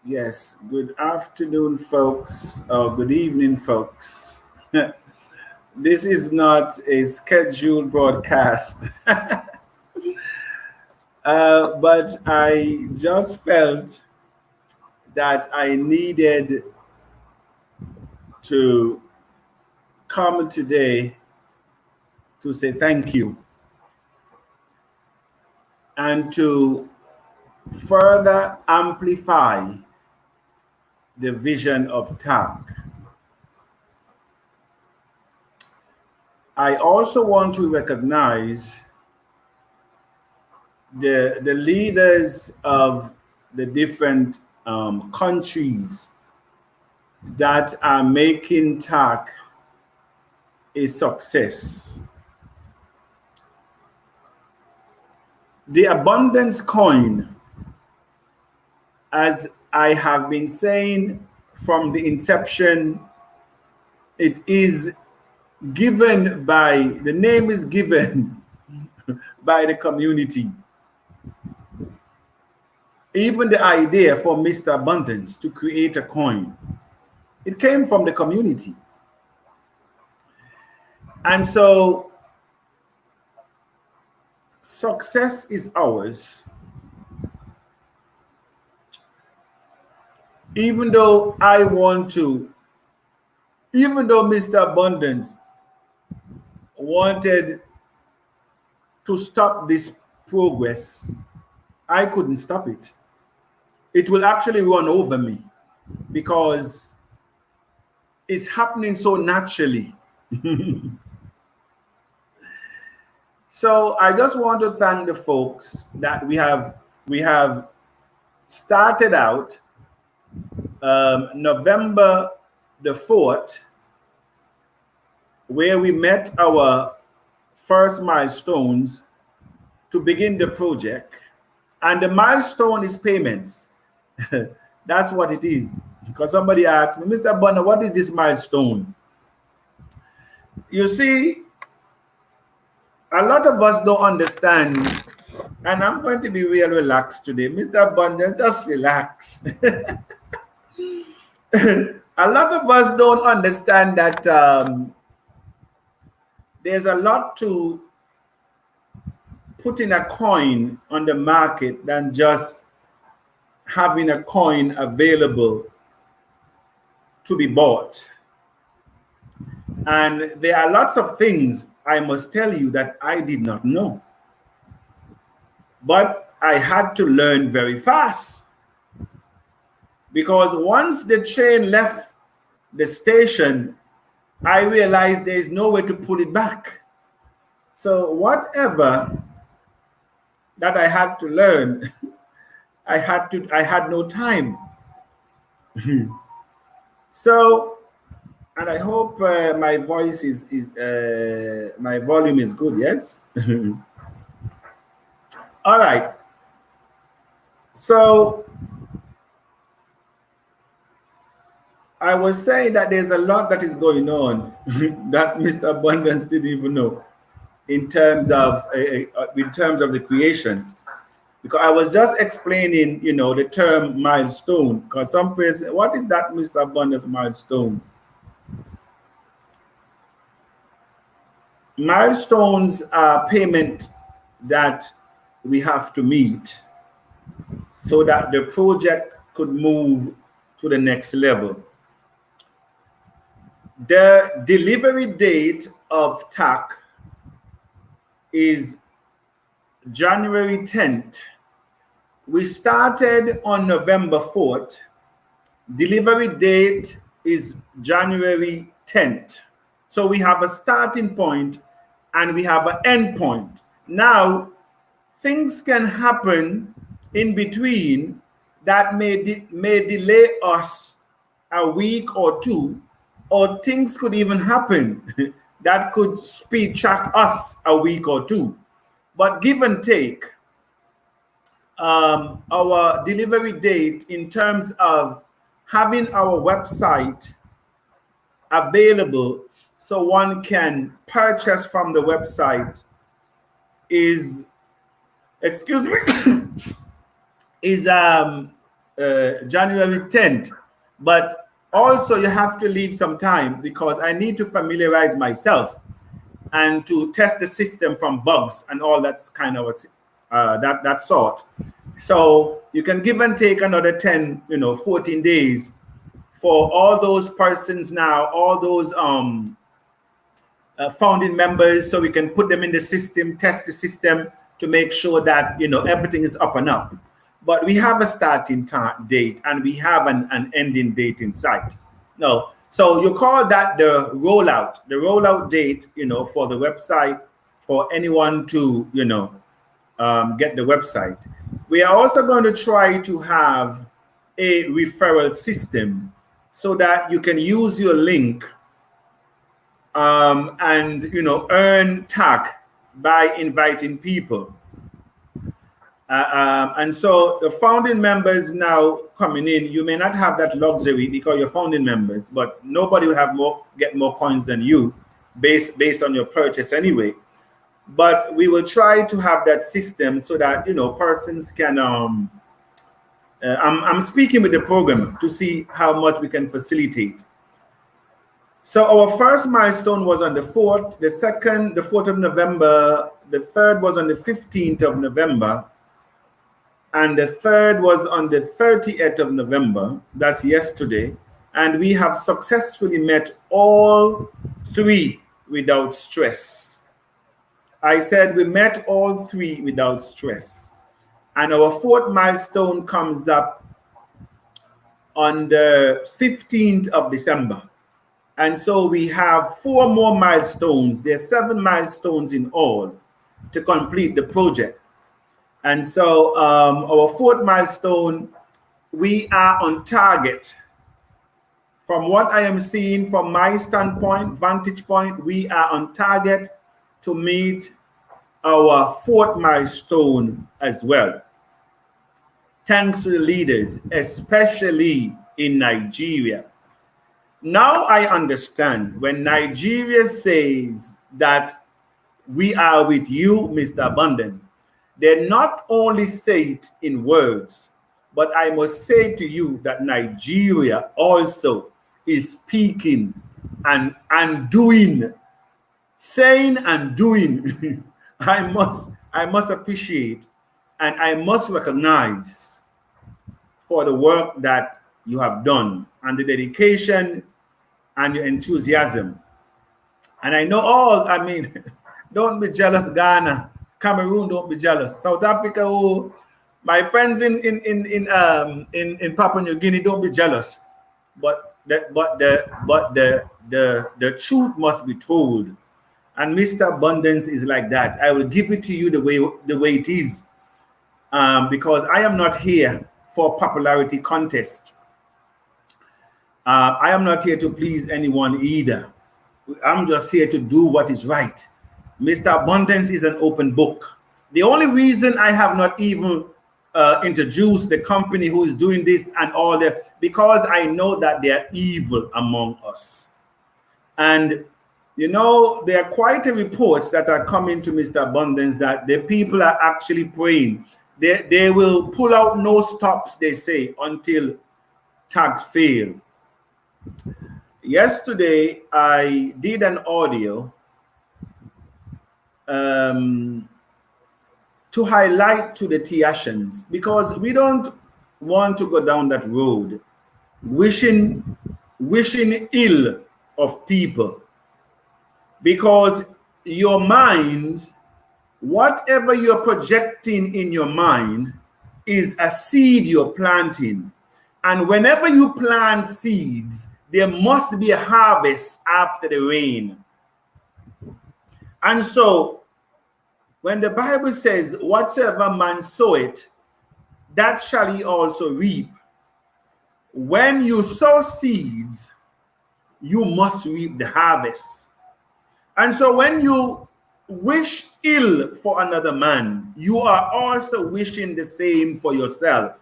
Yes, good afternoon, folks, or good evening, folks. This is not a scheduled broadcast, but I just felt that I needed to come today to say thank you and to further amplify the vision of TAC. I also want to recognize the leaders of the different countries that are making TAC a success. The abundance coin, as I have been saying from the inception, it is given by, the name is given by the community. Even the idea for Mr. Abundance to create a coin, it came from the community. And so success is ours, even though Mr. Abundance wanted to stop this progress, I couldn't stop it. It will actually run over me because it's happening so naturally. So I just want to thank the folks that we have started out November the 4th, where we met our first milestones to begin the project. And the milestone is payments. That's what it is. Because somebody asked me, Mr. Bonner, what is this milestone? You see, a lot of us don't understand, and I'm going to be real relaxed today. Mr. Bonner, just relax. A lot of us don't understand that there's a lot to putting a coin on the market than just having a coin available to be bought. And there are lots of things I must tell you that I did not know. But I had to learn very fast. Because once the train left the station, I realized there is no way to pull it back. So whatever that I had to learn, I had no time. So, and I hope my voice is my volume is good, yes? All right. So I was saying that there's a lot that is going on that Mr. Abundance didn't even know in terms of the creation. Because I was just explaining, the term milestone. Because some person, what is that, Mr. Abundance milestone? Milestones are payment that we have to meet so that the project could move to the next level. The delivery date of TAC is January 10th. We started on November 4th. Delivery date is January 10th. So we have a starting point and we have an end point. Now, things can happen in between that may delay us a week or two, or things could even happen that could speed track us a week or two. But give and take, our delivery date in terms of having our website available so one can purchase from the website is is January 10th. But also you have to leave some time because I need to familiarize myself and to test the system from bugs and all that's kind of that sort. So you can give and take another 10, 14 days for all those persons now, all those founding members, so we can put them in the system, test the system to make sure that everything is up and up. But we have a starting date and we have an ending date in sight. No, so you call that the rollout date, for the website, for anyone to get the website. We are also going to try to have a referral system so that you can use your link and earn tag by inviting people. And so the founding members now coming in, you may not have that luxury because you're founding members, but nobody will get more coins than you based on your purchase anyway. But we will try to have that system so that persons can I'm speaking with the programmer to see how much we can facilitate. So our first milestone was on the 4th, the 4th of November, the third was on the 15th of November, and the third was on the 30th of November, that's yesterday, and we have successfully met all three without stress. I said we met all three without stress. And our fourth milestone comes up on the 15th of December. And so we have 4 more milestones. There's 7 milestones in all to complete the project. And so our 4th milestone, we are on target. From what I am seeing from my vantage point, we are on target to meet our 4th milestone as well. Thanks to the leaders, especially in Nigeria. Now I understand when Nigeria says that we are with you, Mr. Abundant, they not only say it in words, but I must say to you that Nigeria also is speaking and doing, saying and doing. I must appreciate and I must recognize for the work that you have done and the dedication and your enthusiasm. And I know don't be jealous, Ghana. Cameroon, don't be jealous. South Africa, oh, my friends in Papua New Guinea, don't be jealous. But the truth must be told. And Mr. Abundance is like that. I will give it to you the way it is, because I am not here for popularity contest. I am not here to please anyone either. I'm just here to do what is right. Mr. Abundance is an open book. The only reason I have not even introduced the company who is doing this and all that, because I know that they are evil among us. And there are quite a reports that are coming to Mr. Abundance that the people are actually praying. They will pull out no stops, they say, until tags fail. Yesterday, I did an audio to highlight to the Tiashans, because we don't want to go down that road wishing ill of people, because your mind, whatever you're projecting in your mind, is a seed you're planting. And whenever you plant seeds, there must be a harvest after the rain. And so when the Bible says, whatsoever man soweth, that shall he also reap. When you sow seeds, you must reap the harvest. And so when you wish ill for another man, you are also wishing the same for yourself.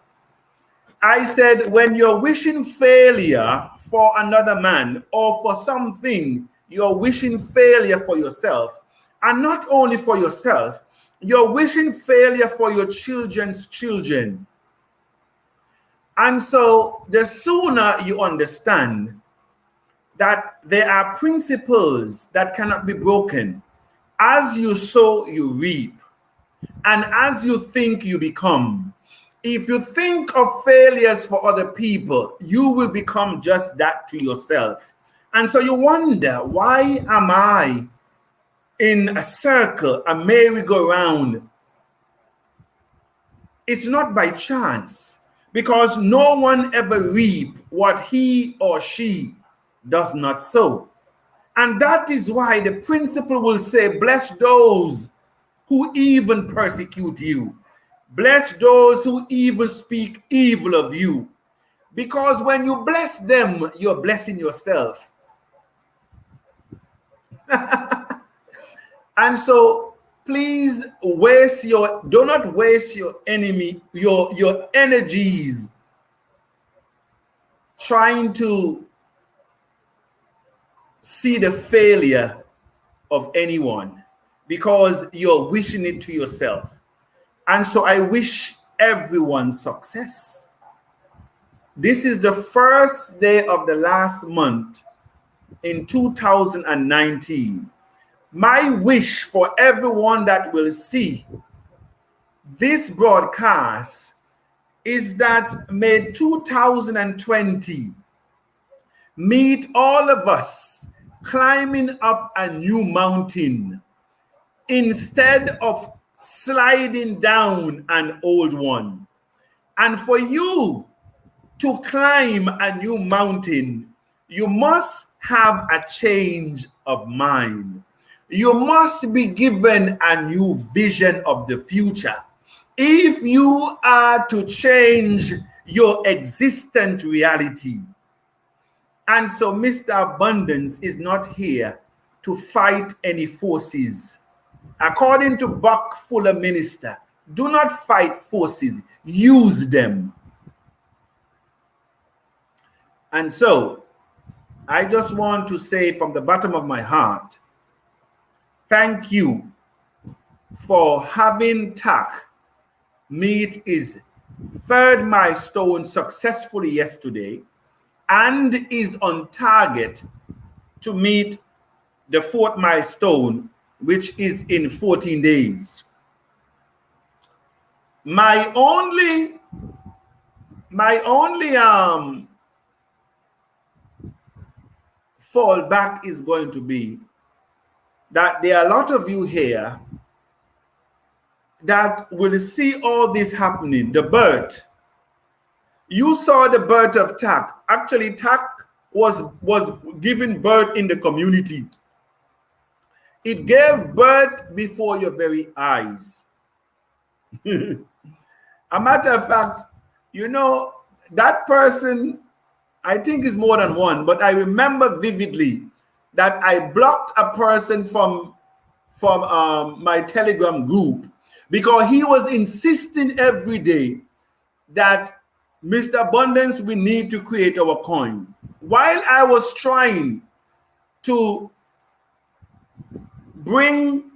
I said, when you're wishing failure for another man or for something, you're wishing failure for yourself. And not only for yourself, you're wishing failure for your children's children. And so the sooner you understand that there are principles that cannot be broken, as you sow, you reap. And as you think, you become. If you think of failures for other people, you will become just that to yourself. And so you wonder, why am I in a circle, a merry-go-round? It's not by chance, because no one ever reap what he or she does not sow. And that is why the principle will say, bless those who even persecute you. Bless those who even speak evil of you. Because when you bless them, you're blessing yourself. And so please do not waste your energies trying to see the failure of anyone, because you're wishing it to yourself. And so I wish everyone success. This is the first day of the last month in 2019. My wish for everyone that will see this broadcast is that may 2020 meet all of us climbing up a new mountain instead of sliding down an old one. And for you to climb a new mountain, you must have a change of mind. You must be given a new vision of the future. If you are to change your existent reality. And so Mr. Abundance is not here to fight any forces. According to Buck Fuller Minister, do not fight forces, use them. And so I just want to say from the bottom of my heart, thank you for having TAC meet his third milestone successfully yesterday, and is on target to meet the fourth milestone, which is in 14 days. My only fallback is going to be that there are a lot of you here that will see all this happening. The birth. You saw the birth of TAC. Actually, TAC was giving birth in the community. It gave birth before your very eyes. A matter of fact, you know, that person, I think is more than one, but I remember vividly that I blocked a person from my Telegram group because he was insisting every day that Mr. Abundance, we need to create our coin. While I was trying to bring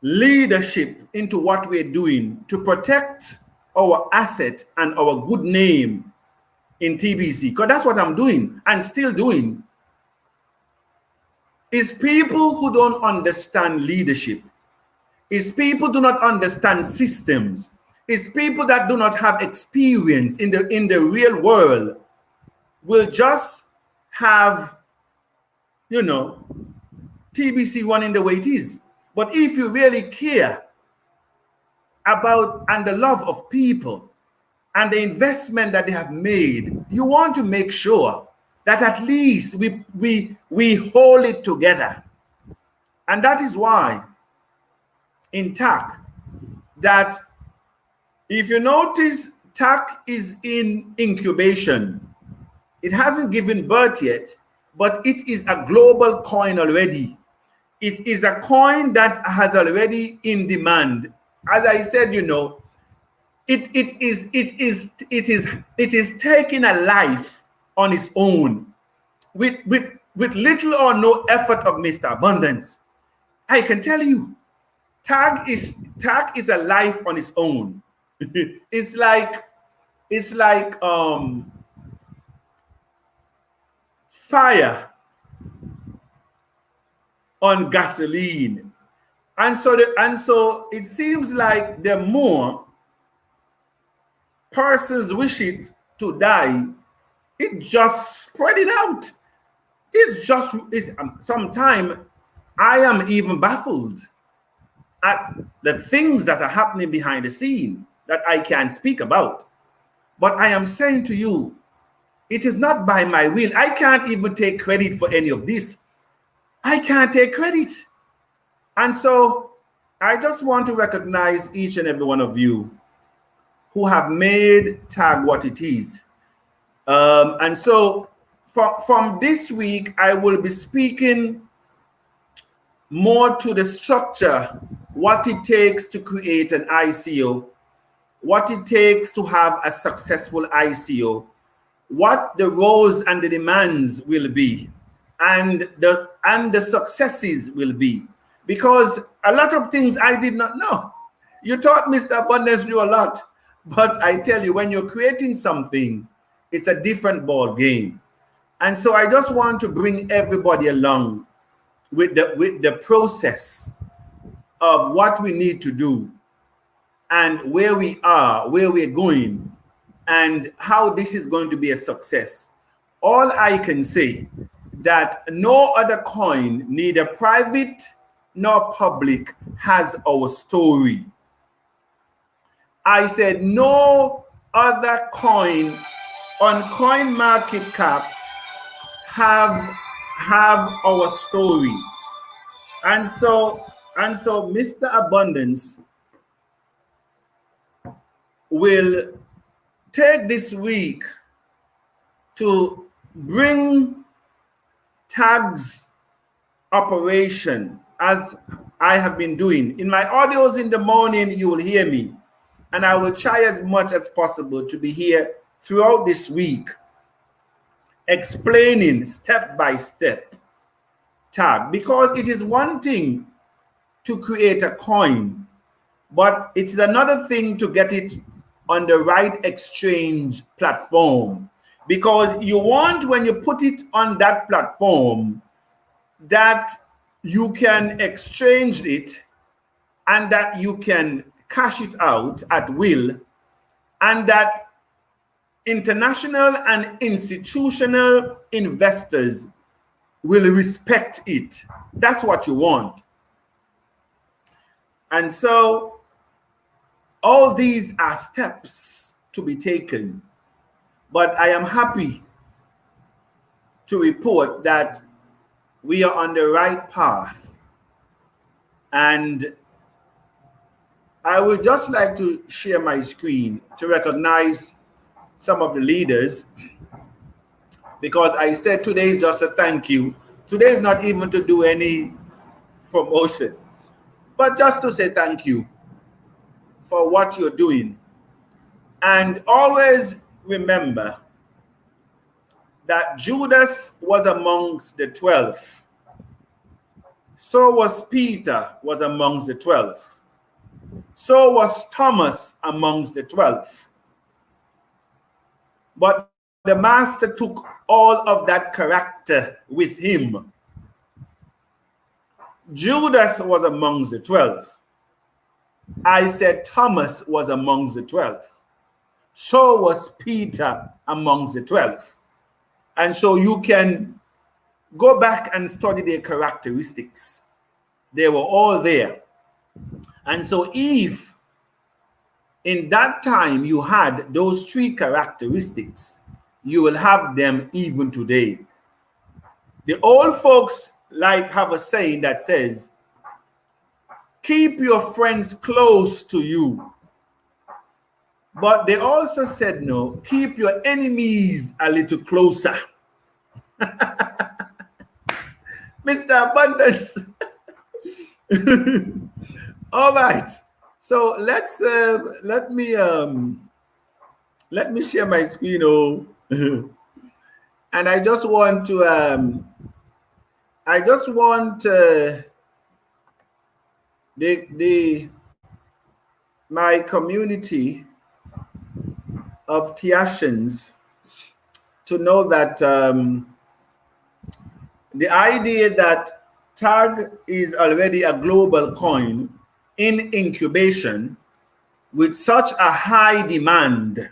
leadership into what we're doing to protect our asset and our good name in TBC, because that's what I'm doing and still doing, is people who don't understand leadership, is people do not understand systems, is people that do not have experience in the real world will just have, you know, TBC running the way it is. But if you really care about and the love of people and the investment that they have made, you want to make sure that at least we hold it together. And that is why in TAC, that if you notice, TAC is in incubation. It hasn't given birth yet, but it is a global coin already. It is a coin that has already in demand. As I said, you know, it is taking a life on its own with little or no effort of Mr. Abundance. I can tell you, TAC is a life on its own. It's like it's like fire on gasoline. And so it seems like the more persons wish it to die, it just spread it out. Sometimes I am even baffled at the things that are happening behind the scene that I can't speak about. But I am saying to you, it is not by my will. I can't even take credit for any of this. I can't take credit. And so I just want to recognize each and every one of you who have made TAG what it is. And so from this week, I will be speaking more to the structure, what it takes to create an ICO, what it takes to have a successful ICO, what the roles and the demands will be, and the successes will be. Because a lot of things I did not know. You taught Mr. Abundance knew a lot, but I tell you, when you're creating something, it's a different ball game. And so I just want to bring everybody along with the process of what we need to do and where we are, where we're going, and how this is going to be a success. All I can say that no other coin, neither private nor public, has our story. I said no other coin on CoinMarketCap have our story. And so Mr. Abundance will take this week to bring TAG's operation, as I have been doing. In my audios in the morning, you will hear me, and I will try as much as possible to be here throughout this week, explaining step by step TAG, because it is one thing to create a coin, but it's another thing to get it on the right exchange platform, because you want, when you put it on that platform, that you can exchange it and that you can cash it out at will, and that international and institutional investors will respect it. That's what you want. And so all these are steps to be taken, but I am happy to report that we are on the right path. And I would just like to share my screen to recognize some of the leaders, because I said today is just a thank you. Today is not even to do any promotion, but just to say thank you for what you're doing. And always remember that Judas was amongst the 12. So was Peter was amongst the 12. So was Thomas amongst the 12. But the master took all of that character with him. Judas was amongst the 12. I said Thomas was amongst the 12. So was Peter amongst the 12. And so you can go back and study their characteristics. They were all there. And so if in that time you had those three characteristics, you will have them even today. The old folks have a saying that says, keep your friends close to you. But they also said, no, keep your enemies a little closer. Mr. Abundance. All right. So let me share my screen. And I just want to my community of Tiashans to know that the idea that TAG is already a global coin in incubation with such a high demand,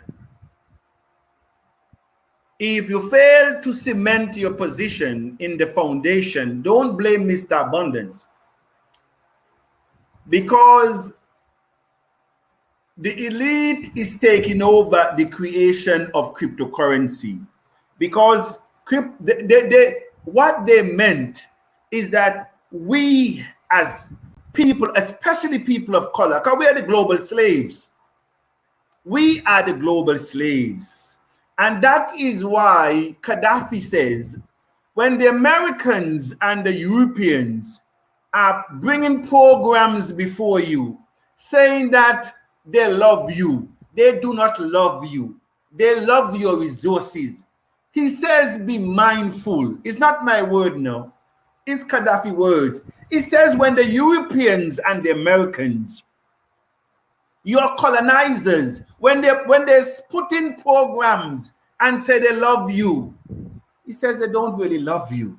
if you fail to cement your position in the foundation, don't blame Mr. Abundance, because the elite is taking over the creation of cryptocurrency. Because what they meant is that we as people, especially people of color, because we are the global slaves. We are the global slaves. And that is why Gaddafi says, when the Americans and the Europeans are bringing programs before you, saying that they love you, they do not love you. They love your resources. He says, be mindful. It's not my word, no. It's Gaddafi words. He says, when the Europeans and the Americans, your colonizers, when they put in programs and say they love you, he says they don't really love you.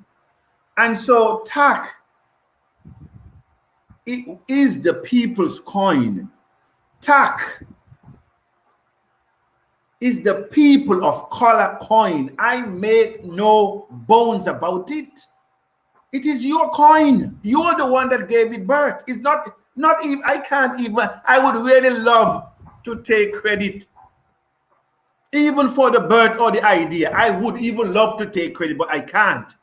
And so TAC, it is the people's coin. TAC is the people of color coin. I make no bones about it. It is your coin. You're the one that gave it birth. It's not even, I can't even, I would really love to take credit even for the birth or the idea. I would even love to take credit, but I can't.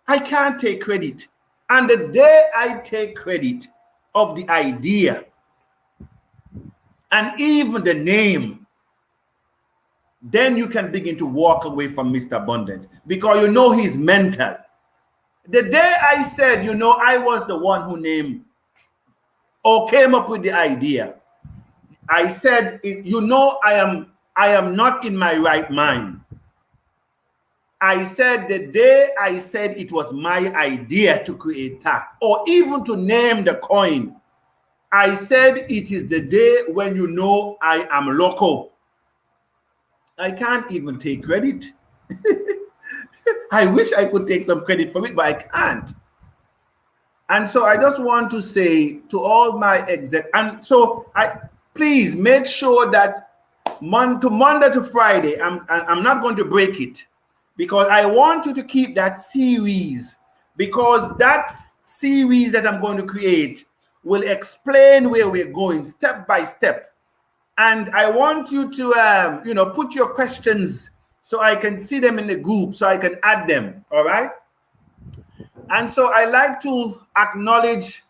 I can't take credit. And the day I take credit of the idea and even the name, then you can begin to walk away from Mr. Abundance, because you know he's mental. The day I said, you know, I was the one who named or came up with the idea, I said, you know, I am not in my right mind. I said the day I said it was my idea to create TAC or even to name the coin, I said it is the day when you know I am loco. I can't even take credit. I wish I could take some credit for it, but I can't. And so I just want to say to all my exec, and so please make sure that Monday to Friday, I'm not going to break it, because I want you to keep that series, because that series that I'm going to create will explain where we're going step by step. And I want you to, put your questions so I can see them in the group, so I can add them, all right? And so I like to acknowledge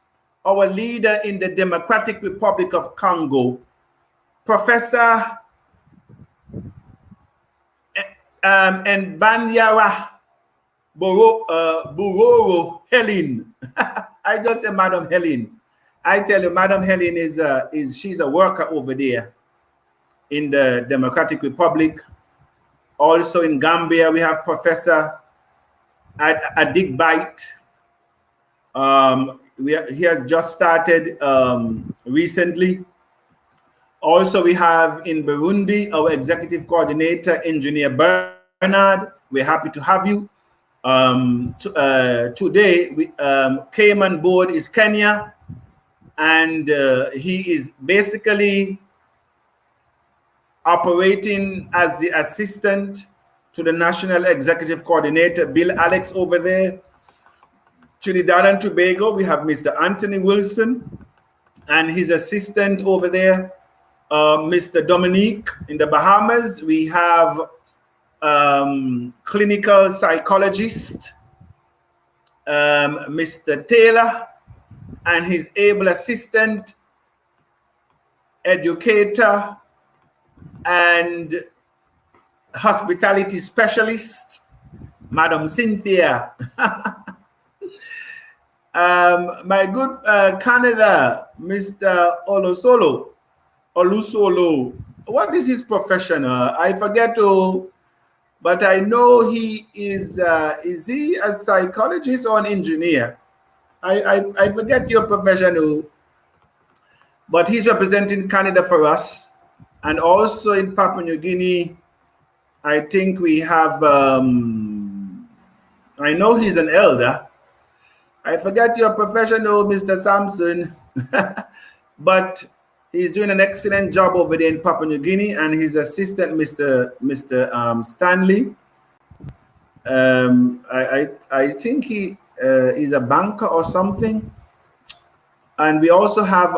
our leader in the Democratic Republic of Congo, Professor Mbanyara Buroro Helen. I just say Madam Helen. I tell you, Madam Helen she's a worker over there in the Democratic Republic. Also in Gambia, we have Professor Adigbite. He has just started recently. Also, we have in Burundi our executive coordinator, Engineer Bernard. We're happy to have you. Today, we came on board is Kenya, and he is basically operating as the assistant to the National Executive Coordinator, Bill Alex, over there. Trinidad and Tobago, we have Mr. Anthony Wilson, and his assistant over there, Mr. Dominique. In the Bahamas, we have clinical psychologist, Mr. Taylor, and his able assistant, educator, and hospitality specialist, Madam Cynthia. My good Canada, Mr. Olusolo. What is his profession? I forget to, but I know he is he a psychologist or an engineer? I forget your profession, but he's representing Canada for us. And also in Papua New Guinea, I think we have, I know he's an elder. I forget your profession, though, Mr. Sampson, but he's doing an excellent job over there in Papua New Guinea, and his assistant, Mr. Stanley. I think he is a banker or something. And we also have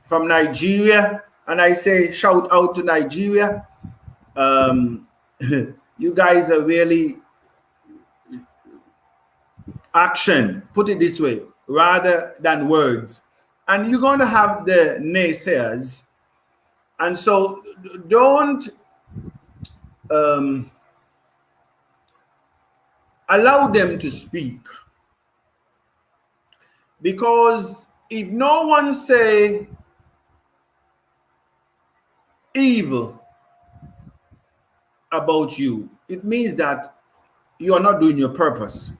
from Nigeria, and I say shout out to Nigeria. You guys are really action, put it this way, rather than words. And you're going to have the naysayers. And so don't allow them to speak. Because if no one say evil about you, it means that you are not doing your purpose.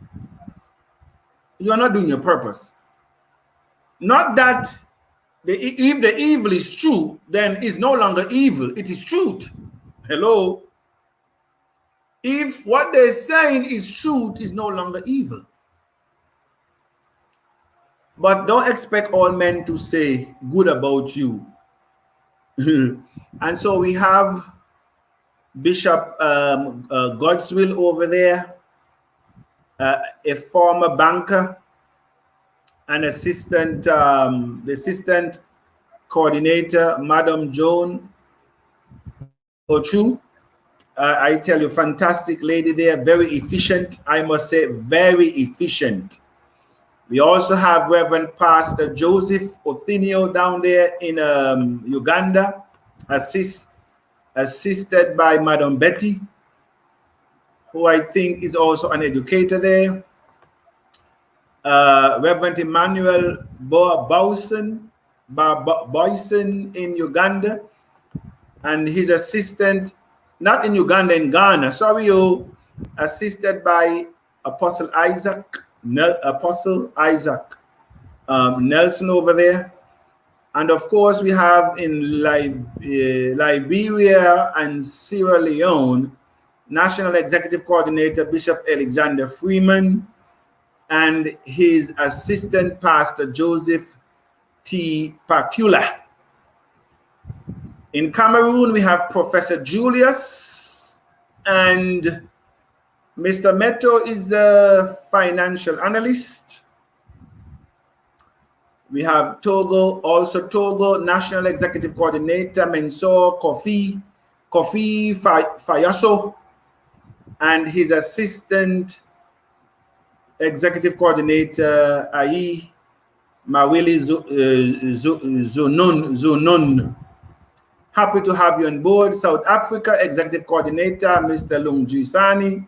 You are not doing your purpose. Not that if the evil is true, then it's no longer evil. It is truth. Hello? If what they're saying is truth, is no longer evil. But don't expect all men to say good about you. And so we have Bishop Godswill over there, a former banker, an assistant, the assistant coordinator, Madam Joan Ochu. I tell you, fantastic lady there, very efficient. I must say, very efficient. We also have Reverend Pastor Joseph Othinio down there in Uganda, assisted by Madam Betty, who I think is also an educator there. Reverend Emmanuel Boyson in Uganda, and his assistant, not in Uganda, in Ghana, sorry, assisted by Apostle Isaac Nelson over there. And of course, we have in Liberia and Sierra Leone, National Executive Coordinator Bishop Alexander Freeman, and his assistant pastor Joseph T. Pakula. In Cameroon, we have Professor Julius, and Mr. Meto is a financial analyst. We have Togo, also Togo, National Executive Coordinator Mensor Kofi Fayaso, and his assistant Executive Coordinator Ai Mawili Zunun. Happy to have you on board. South Africa Executive Coordinator Mr. Lungjisani.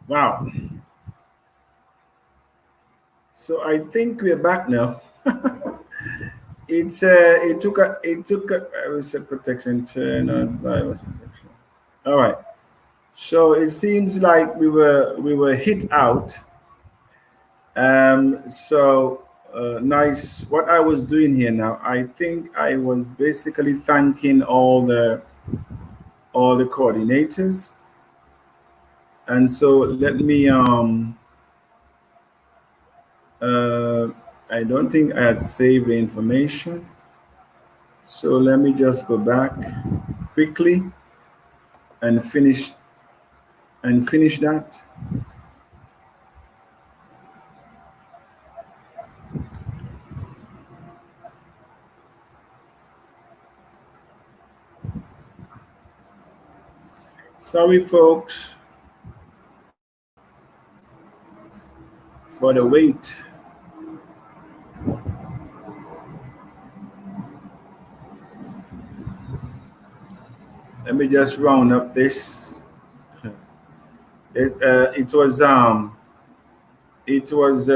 Wow. So I think we're back now. It took a reset protection turn on virus protection. All right. So it seems like we were hit out. Nice. What I was doing here now, I think I was basically thanking all the coordinators, and so let me uh, I don't think I had saved the information, so let me just go back quickly and finish that. Sorry, folks, for the wait. Let me just round up this. It, uh, it was um it was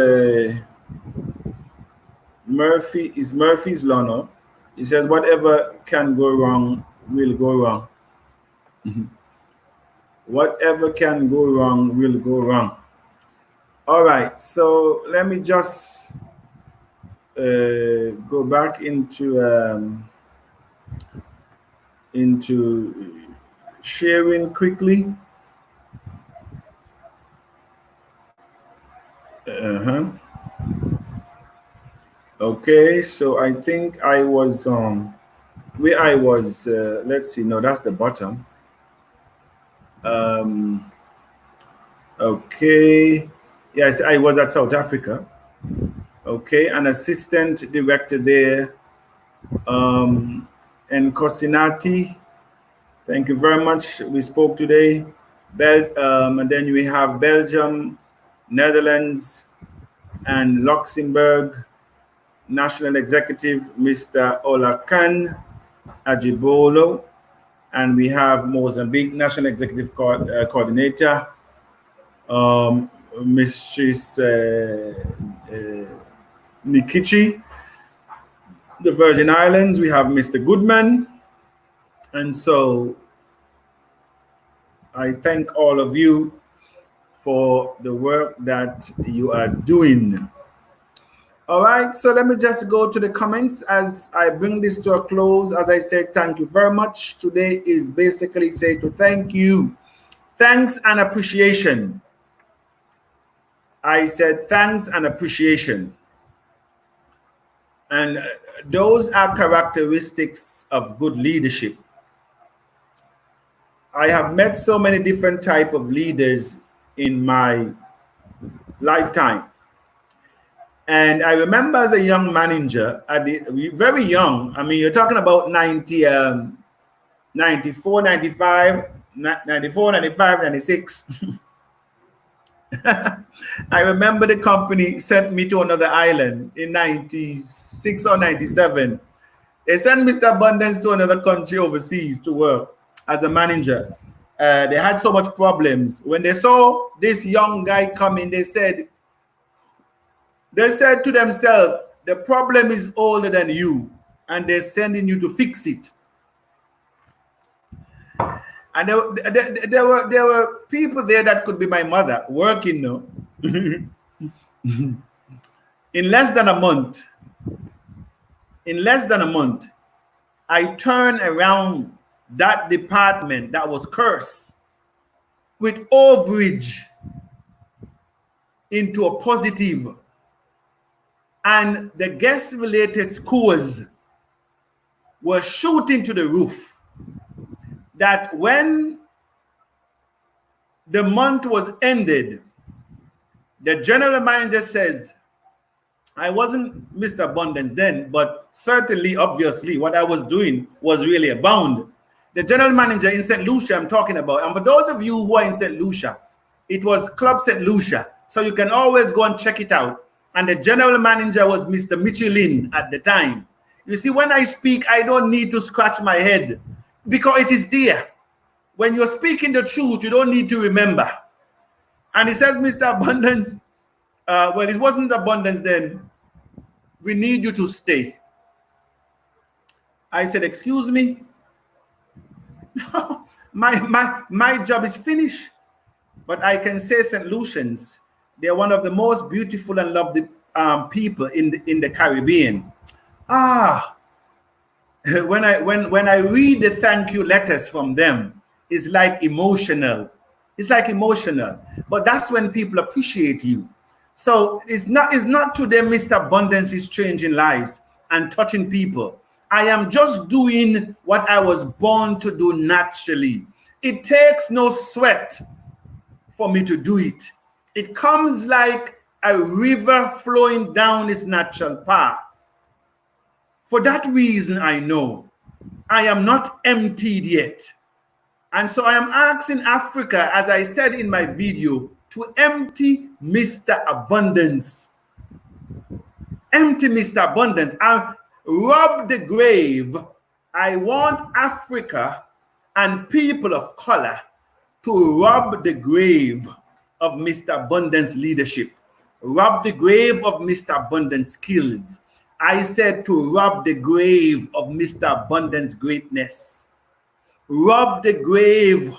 Murphy's law. No? He said whatever can go wrong will go wrong. Whatever can go wrong will go wrong. All right, so let me just go back into sharing quickly. Uh-huh. Okay, so I think I was where I was. Let's see. No, that's the bottom. Um, okay. Yes, I was at South Africa. Okay, an assistant director there, and Cosinati. Thank you very much. We spoke today. And then we have Belgium, Netherlands, and Luxembourg. National Executive, Mr. Olakan Ajibolo. And we have Mozambique National Executive Coordinator, Mrs. Nikichi. The Virgin Islands, we have Mr. Goodman. And so I thank all of you for the work that you are doing. All right, so let me just go to the comments as I bring this to a close. As I said, thank you very much. Today is basically say to thank you. Thanks and appreciation. I said thanks and appreciation. And those are characteristics of good leadership. I have met so many different type of leaders in my lifetime. And I remember as a young manager, very young, I mean, you're talking about 94, 95, 94, 95, 96. I remember the company sent me to another island in 96 or 97. They sent Mr. Abundance to another country overseas to work as a manager. They had so much problems. When they saw this young guy coming, they said to themselves, the problem is older than you, and they're sending you to fix it. And there were people there that could be my mother working now. In less than a month, I turned around that department that was cursed with overage into a positive. And the guest-related scores were shooting to the roof. That when the month was ended, the general manager says, I wasn't Mr. Abundance then, but certainly, obviously, what I was doing was really abound. The general manager in St. Lucia I'm talking about, and for those of you who are in St. Lucia, it was Club St. Lucia, so you can always go and check it out. And the general manager was Mr. Michelin at the time. You see, when I speak, I don't need to scratch my head because it is there. When you're speaking the truth, you don't need to remember. And he says, Mr. Abundance, well, it wasn't abundance then. We need you to stay. I said, excuse me? my job is finished. But I can say St. Lucians, they're one of the most beautiful and loved people in the Caribbean. When I read the thank you letters from them, it's like emotional. It's like emotional. But that's when people appreciate you. So it's not today Mr. Abundance is changing lives and touching people. I am just doing what I was born to do naturally. It takes no sweat for me to do it. It comes like a river flowing down its natural path. For that reason, I know I am not emptied yet. And so I am asking Africa, as I said in my video, to empty Mr. Abundance. Empty Mr. Abundance. And rob the grave. I want Africa and people of color to rob the grave of Mr. Abundance leadership. Rob the grave of Mr. Abundance skills. I said to rob the grave of Mr. Abundance greatness. Rob the grave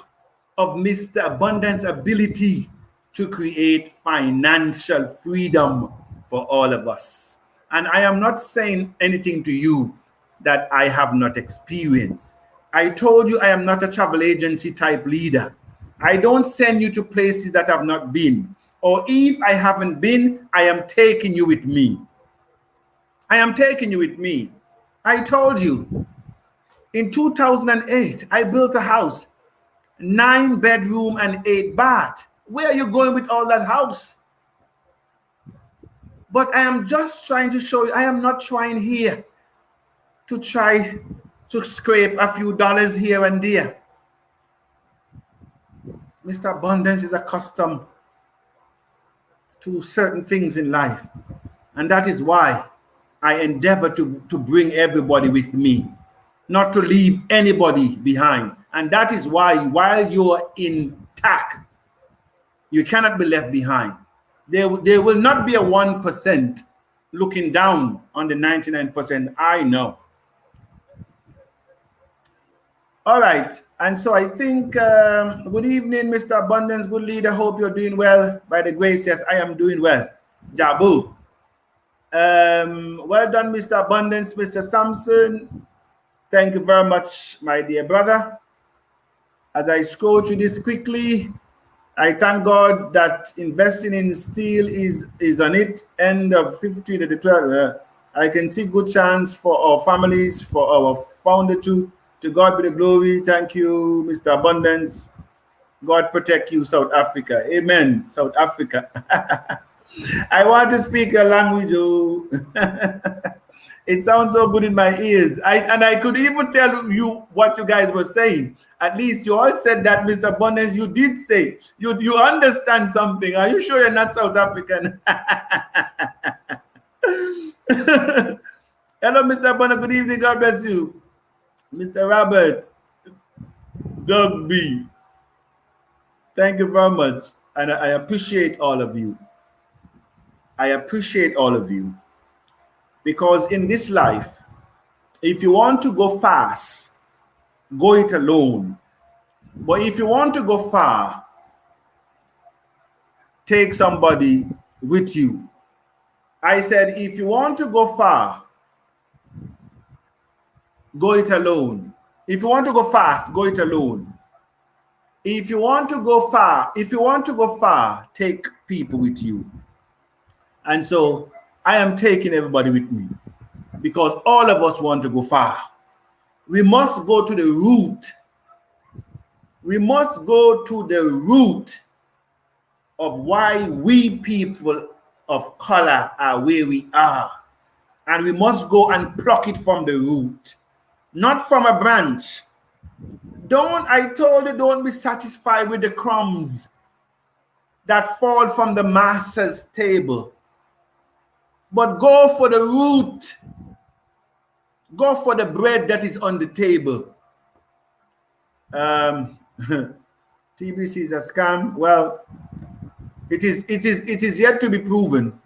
of Mr. Abundance ability to create financial freedom for all of us. And I am not saying anything to you that I have not experienced. I told you I am not a travel agency type leader. I don't send you to places that I've not been. Or if I haven't been, I am taking you with me. I am taking you with me. I told you, in 2008, I built a house, 9 bedroom and 8 bath. Where are you going with all that house? But I am just trying to show you, I am not trying here to try to scrape a few dollars here and there. Mr. Abundance is accustomed to certain things in life. And that is why I endeavor to bring everybody with me, not to leave anybody behind. And that is why while you're intact, you cannot be left behind. There will not be a 1% looking down on the 99%. I know. All right. And so I think, good evening, Mr. Abundance, good leader. Hope you're doing well. By the grace, yes, I am doing well. Jabu. Well done, Mr. Abundance, Mr. Sampson. Thank you very much, my dear brother. As I scroll through this quickly, I thank God that investing in steel is on it. End of 15 to the 12. I can see good chance for our families, for our founder too. To God be the glory. Thank you, Mr. Abundance. God protect you, South Africa. Amen, South Africa. I want to speak a language. Oh. It sounds so good in my ears. I could even tell you what you guys were saying. At least you all said that, Mr. Abundance. You did say. You understand something. Are you sure you're not South African? Hello, Mr. Abundance. Good evening. God bless you. Mr. Robert, Doug B. Thank you very much. And I appreciate all of you. I appreciate all of you. Because in this life, if you want to go fast, go it alone. But if you want to go far, take somebody with you. I said, if you want to go far, go it alone. If you want to go fast, go it alone. If you want to go far, take people with you. And so I am taking everybody with me because all of us want to go far. We must go to the root. We must go to the root of why we people of color are where we are. And we must go and pluck it from the root, not from a branch. I told you, don't be satisfied with the crumbs that fall from the master's table. But go for the root. Go for the bread that is on the table. TBC is a scam. Well, It is yet to be proven.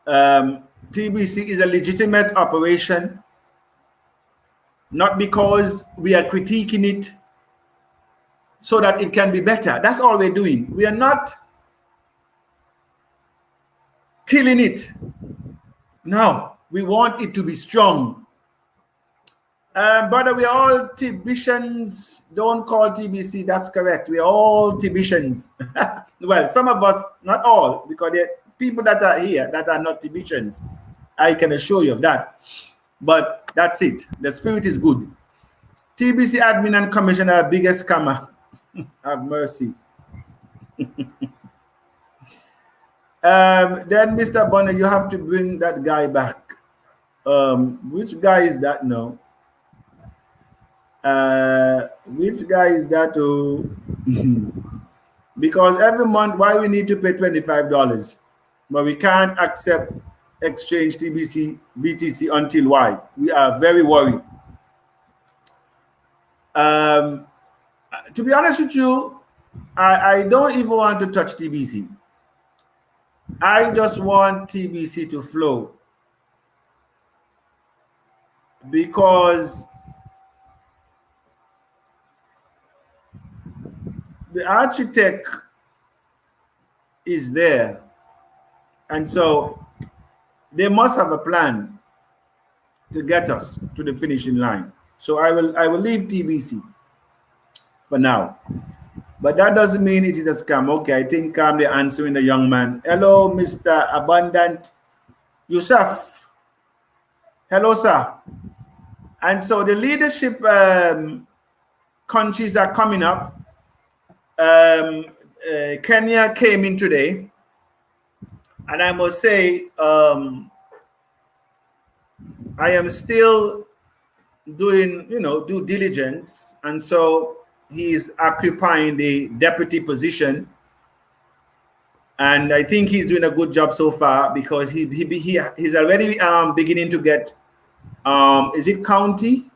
TBC is a legitimate operation, not because we are critiquing it so that it can be better. That's all we're doing. We are not killing it. No, we want it to be strong. Brother, we are all Tibicians. Don't call TBC. That's correct. We are all Tibicians. Well, some of us, not all, because there are people that are here that are not Tibicians. I can assure you of that. But that's it. The spirit is good. TBC admin and commissioner are biggest scammer. Have mercy. Then, Mr. Bonner, you have to bring that guy back. Which guy is that now? Which guy is that? Oh, because every month, why we need to pay $25, but we can't accept exchange TBC BTC until why? We are very worried. To be honest with you, I don't even want to touch TBC. I just want TBC to flow, because the architect is there, and so they must have a plan to get us to the finishing line. So I will leave TBC for now, but that doesn't mean it is a scam. Okay, I think I'm answering the young man. Hello, Mr. Abundant Yusuf. Hello, sir. And so the leadership countries are coming up. Kenya came in today, and I must say, I am still doing, due diligence, and so he's occupying the deputy position, and I think he's doing a good job so far, because he's already beginning to get is it county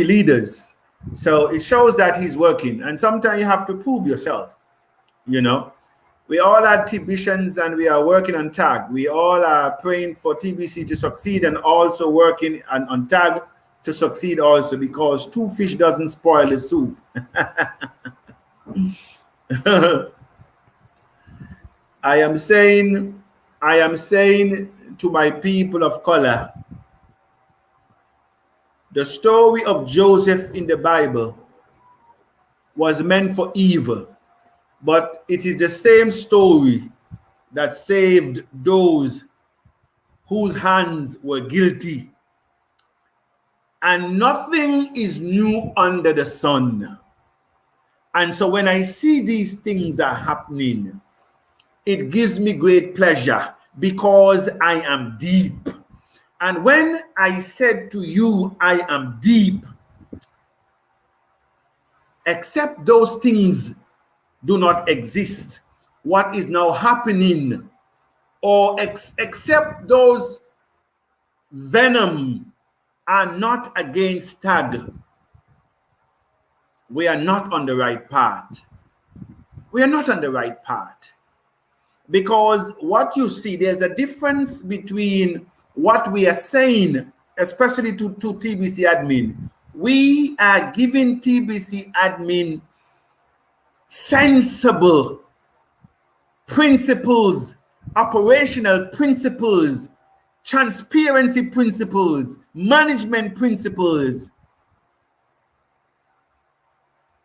leaders. So it shows that he's working, and sometimes you have to prove yourself. We all are Tibicians, and we are working on TAG. We all are praying for TBC to succeed, and also working on TAG to succeed also, because two fish doesn't spoil the soup. I am saying to my people of color, the story of Joseph in the Bible was meant for evil, but it is the same story that saved those whose hands were guilty. And nothing is new under the sun. And so when I see these things are happening, it gives me great pleasure, because I am deep. And when I said to you, I am deep, except those things do not exist, what is now happening, or except those venom are not against TAG, we are not on the right path. We are not on the right path. Because what you see, there's a difference between what we are saying, especially to TBC admin. We are giving TBC admin sensible principles, operational principles, transparency principles, management principles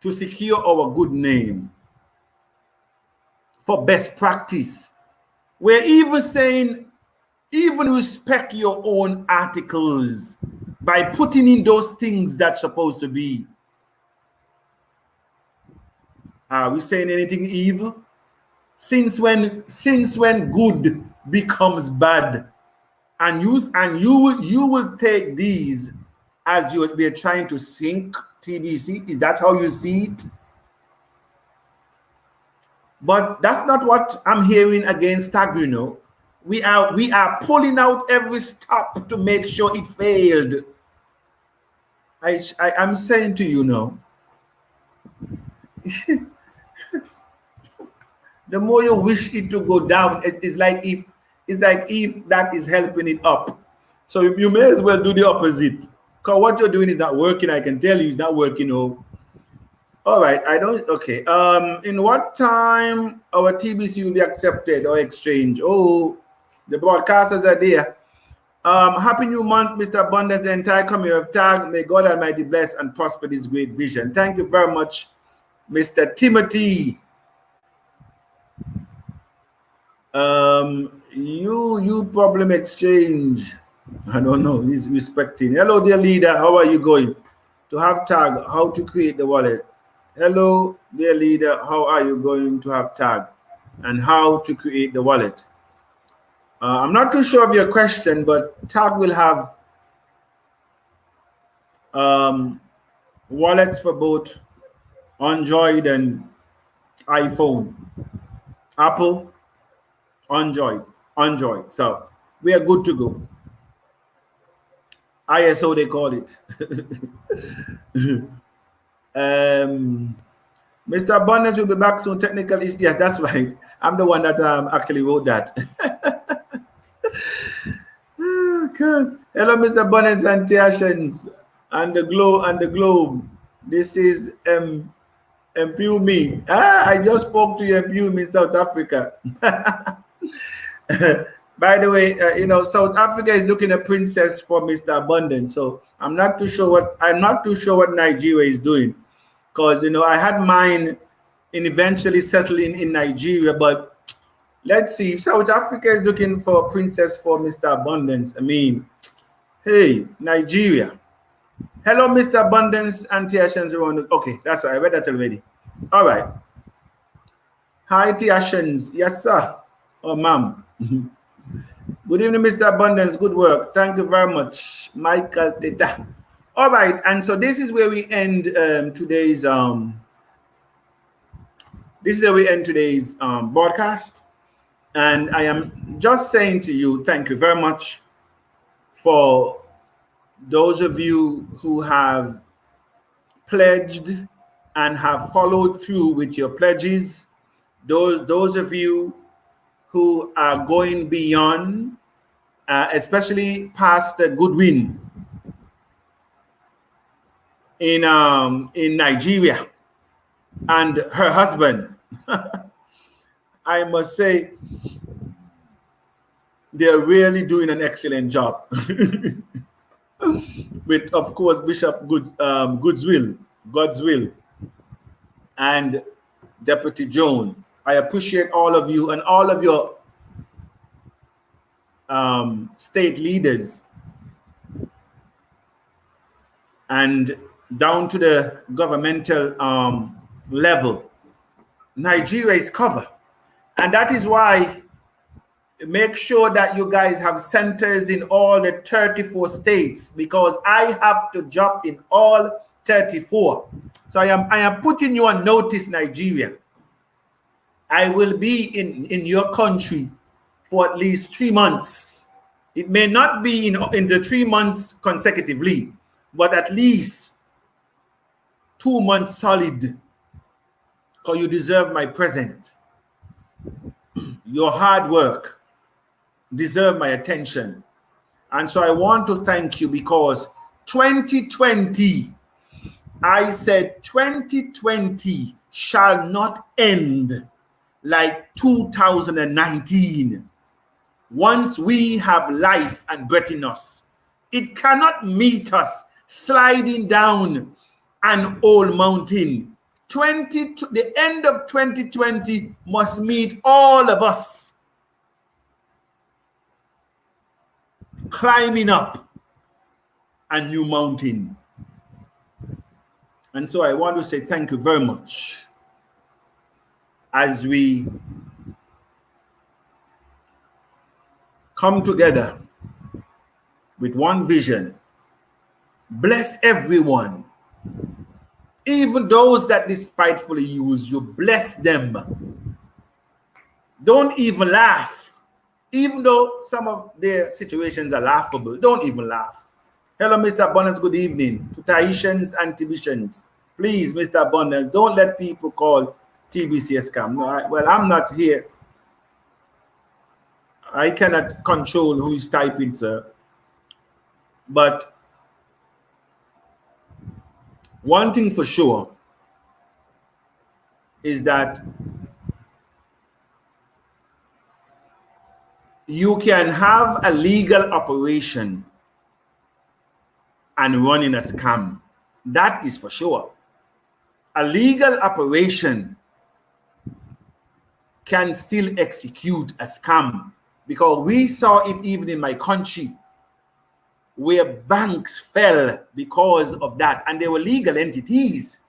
to secure our good name, for best practice. We're even saying, even respect your own articles by putting in those things that's supposed to be. Are we saying anything evil? Since when good becomes bad, and you will take these as you are trying to sink TBC? Is that how you see it? But that's not what I'm hearing against TAG. We are pulling out every stop to make sure it failed. I'm saying to you now, the more you wish it to go down. It's like if that is helping it up. So you may as well do the opposite. Because what you're doing is not working. I can tell you it's not working. Oh, all right. I don't. Okay. In what time our TBC will be accepted or exchanged? Oh, the broadcasters are there. Happy new month, Mr. Abundance, the entire community of TAG. May God Almighty bless and prosper this great vision. Thank you very much, Mr. Timothy. You problem exchange. I don't know. He's respecting. Hello, dear leader. How are you going? To have tag, how to create the wallet. Hello, dear leader. How are you going to have tag and how to create the wallet? I'm not too sure of your question, but tag will have wallets for both Android and iPhone, Apple, Android. So we are good to go. ISO they call it. Mr. Abundance will be back soon. Technical issues. Yes, that's right. I'm the one that actually wrote that. Oh, God. Hello, Mr. Abundance and Tiashans and the globe. This is Mpumi. I just spoke to you, Mpumi, in South Africa. By the way, South Africa is looking a princess for Mr. Abundance. So I'm not too sure what Nigeria is doing, because I had mine in eventually settling in Nigeria. But let's see if South Africa is looking for a princess for Mr. Abundance. I mean, hey, Nigeria. Hello, Mr. Abundance and Tiashans around. Okay, that's right. I read that already. All right. Hi, Tiashans. Yes, sir. Oh, ma'am. Good evening, Mr. Abundance. Good work. Thank you very much, Michael Teta. All right, and so this is where we end today's broadcast. And I am just saying to you, thank you very much for those of you who have pledged and have followed through with your pledges. Those of you who are going beyond, especially Pastor Goodwin in Nigeria and her husband. I must say, they're really doing an excellent job. With, of course, Bishop God's will, and Deputy Joan. I appreciate all of you and all of your state leaders, and down to the governmental level. Nigeria is covered, and that is why make sure that you guys have centers in all the 34 states, because I have to jump in all 34. So I am putting you on notice, Nigeria. I will be in your country for at least 3 months. It may not be in the 3 months consecutively, but at least 2 months solid, because you deserve my presence. Your hard work deserve my attention. And so I want to thank you, because 2020, I said 2020 shall not end like 2019. Once we have life and breath in us, it cannot meet us sliding down an old mountain. The end of 2020 must meet all of us climbing up a new mountain. And so I want to say thank you very much as we come together with one vision. Bless everyone, even those that despitefully use you. Bless them. Don't even laugh. Even though some of their situations are laughable, don't even laugh. Hello, Mr. Abundance. Good evening to Tahitians and Tibetians. Please, Mr. Abundance, don't let people call TBC scam. No, well, I'm not here. I cannot control who is typing, sir. But one thing for sure is that you can have a legal operation and running a scam. That is for sure. A legal operation can still execute a scam, because we saw it even in my country where banks fell because of that, and they were legal entities,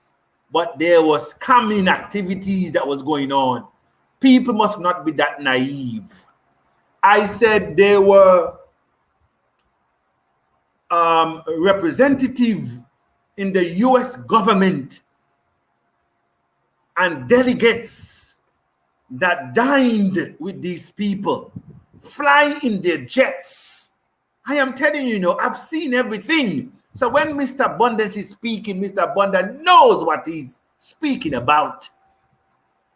but there was scamming activities that was going on. People must not be that naive. I said there were representative in the US government and delegates that dined with these people, fly in their jets. I am telling you, I've seen everything. So when Mr. Abundance is speaking, Mr. Abundance knows what he's speaking about.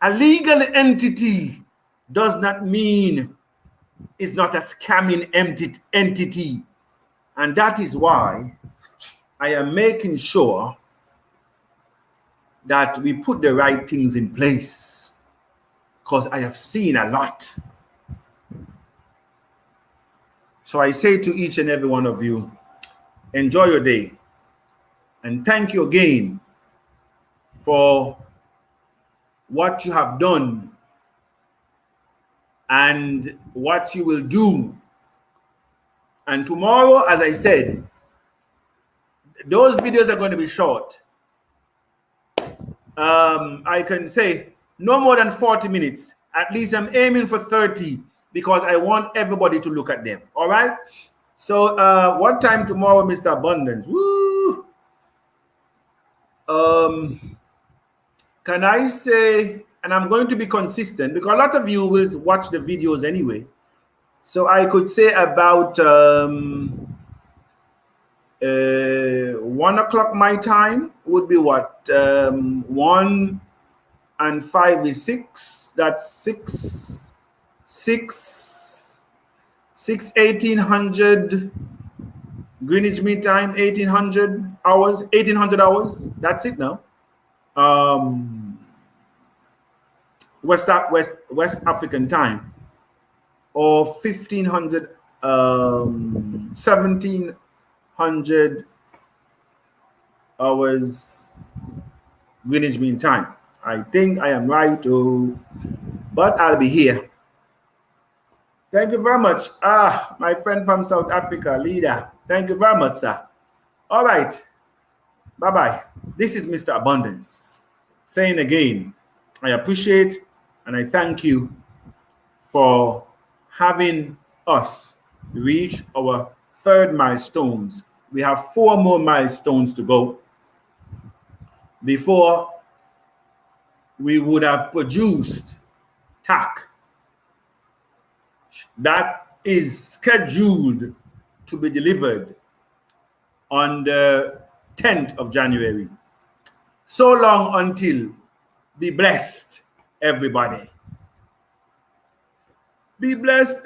A legal entity does not mean it's not a scamming entity. And that is why I am making sure that we put the right things in place, because I have seen a lot. So I say to each and every one of you, enjoy your day. And thank you again for what you have done and what you will do. And tomorrow, as I said, those videos are going to be short. I can say no more than 40 minutes. At least I'm aiming for 30, because I want everybody to look at them. All right. So what time tomorrow, Mr. Abundance? Woo! Can I say, and I'm going to be consistent because a lot of you will watch the videos anyway. So I could say about 1 o'clock my time would be what? 1 and 5 is 6. That's 1800 Greenwich Mean Time, 1800 hours. That's it now. West African time, or 1500, 1700 hours Greenwich Mean Time. I think I am right, but I'll be here. Thank you very much. My friend from South Africa, leader. Thank you very much, sir. All right. Bye-bye. This is Mr. Abundance saying again, I appreciate and I thank you for having us reach our 3rd milestones. We have 4 more milestones to go before we would have produced TAC. That is scheduled to be delivered on the 10th of January. So long until. Be blessed, everybody. Be blessed.